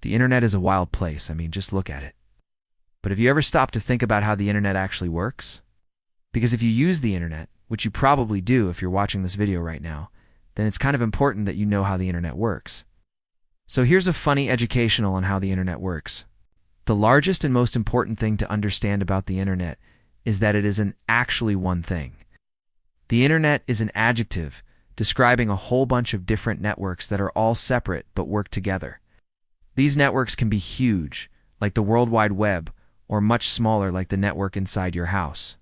The internet is a wild place. I mean, just look at it. But have you ever stopped to think about how the internet actually works? Because if you use the internet, which you probably do if you're watching this video right now, then it's kind of important that you know how the internet works. So here's a funny educational on how the internet works. The largest and most important thing to understand about the internet is that it isn't actually one thing. The internet is an adjective describing a whole bunch of different networks that are all separate but work together. These networks can be huge, like the World Wide Web, or much smaller like the network inside your house.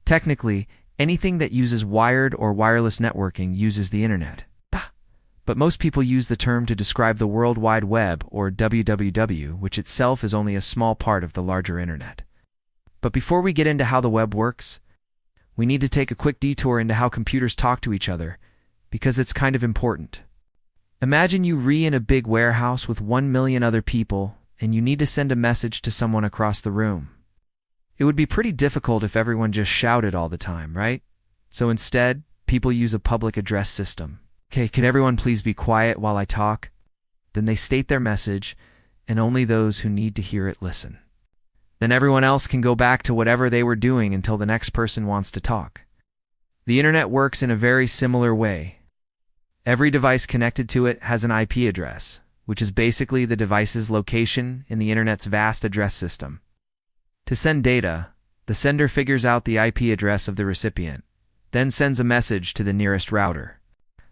Technically, anything that uses wired or wireless networking uses the internet. But most people use the term to describe the World Wide Web, or WWW, which itself is only a small part of the larger internet. But before we get into how the web works, we need to take a quick detour into how computers talk to each other, because it's kind of important. Imagine you in a big warehouse with 1 million other people, and you need to send a message to someone across the room. It would be pretty difficult if everyone just shouted all the time, right? So instead, people use a public address system. Okay, could everyone please be quiet while I talk? Then they state their message, and only those who need to hear it listen. Then everyone else can go back to whatever they were doing until the next person wants to talk. The internet works in a very similar way. Every device connected to it has an IP address, which is basically the device's location in the internet's vast address system. To send data, the sender figures out the IP address of the recipient, then sends a message to the nearest router.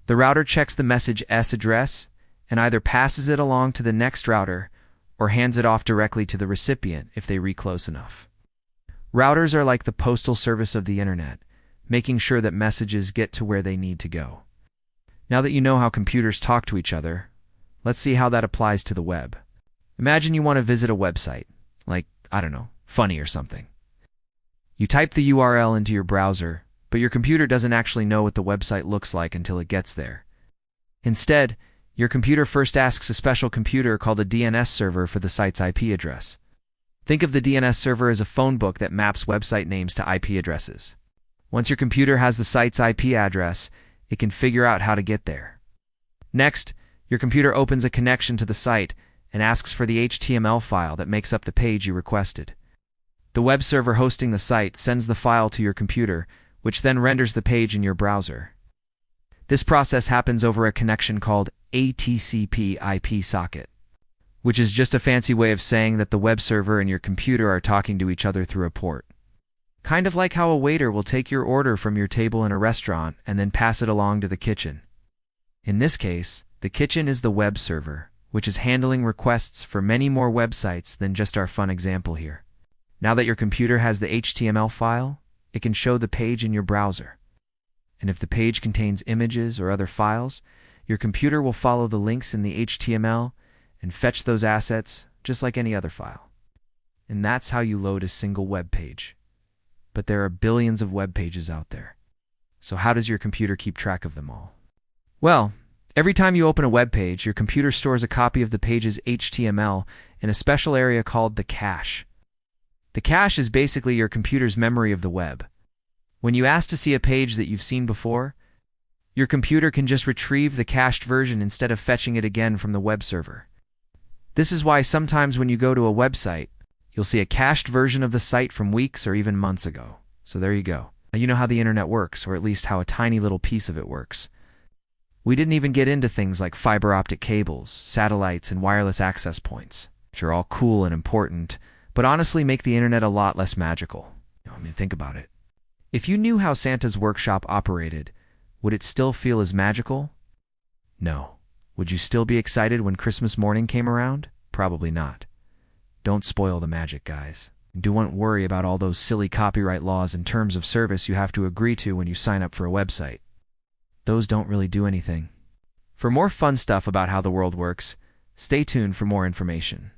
The router checks the message's address and either passes it along to the next router or hands it off directly to the recipient if they reach close enough. Routers are like the postal service of the internet, making sure that messages get to where they need to go. Now that you know how computers talk to each other, let's see how that applies to the web. Imagine you want to visit a website, like, I don't know, funny or something. You type the URL into your browser, but your computer doesn't actually know what the website looks like until it gets there. Instead, your computer first asks a special computer called a DNS server for the site's IP address. Think of the DNS server as a phone book that maps website names to IP addresses. Once your computer has the site's IP address, it can figure out how to get there. Next, your computer opens a connection to the site and asks for the HTML file that makes up the page you requested. The web server hosting the site sends the file to your computer, which then renders the page in your browser. This process happens over a connection called a TCP/IP socket, which is just a fancy way of saying that the web server and your computer are talking to each other through a port. Kind of like how a waiter will take your order from your table in a restaurant and then pass it along to the kitchen. In this case, the kitchen is the web server, which is handling requests for many more websites than just our fun example here. Now that your computer has the HTML file, it can show the page in your browser. And if the page contains images or other files, your computer will follow the links in the HTML and fetch those assets just like any other file. And that's how you load a single web page. But there are billions of web pages out there. So how does your computer keep track of them all? Well, every time you open a web page, your computer stores a copy of the page's HTML in a special area called the cache. The cache is basically your computer's memory of the web. When you ask to see a page that you've seen before, your computer can just retrieve the cached version instead of fetching it again from the web server. This is why sometimes when you go to a website, you'll see a cached version of the site from weeks or even months ago. So there you go. Now you know how the internet works, or at least how a tiny little piece of it works. We didn't even get into things like fiber optic cables, satellites, and wireless access points, which are all cool and important, but honestly make the internet a lot less magical. Think about it. If you knew how Santa's workshop operated, would it still feel as magical? No. Would you still be excited when Christmas morning came around? Probably not. Don't spoil the magic, guys. And don't worry about all those silly copyright laws and terms of service you have to agree to when you sign up for a website. Those don't really do anything. For more fun stuff about how the world works, stay tuned for more information.